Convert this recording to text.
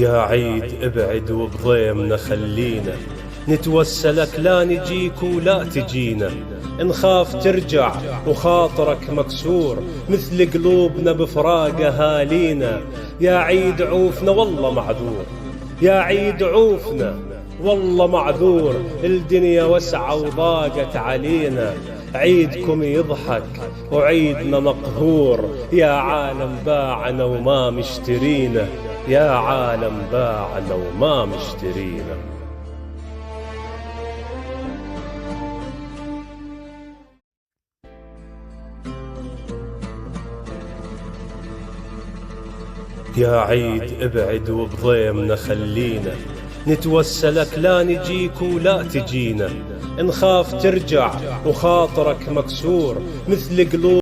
يا عيد ابعد وبضيمنا خلينا، نتوسلك لا نجيك ولا تجينا، نخاف ترجع وخاطرك مكسور مثل قلوبنا بفراق اهالينا. يا عيد عوفنا والله معذور، يا عيد عوفنا والله معذور، الدنيا وسعة وضاقت علينا، عيدكم يضحك وعيدنا مقهور، يا عالم باعنا وما مشترينا، يا عالم باعنا وما مشترينا. يا عيد ابعد وبضيمنا خلينا، نتوسلك لا نجيك ولا تجينا، نخاف ترجع وخاطرك مكسور مثل قلوب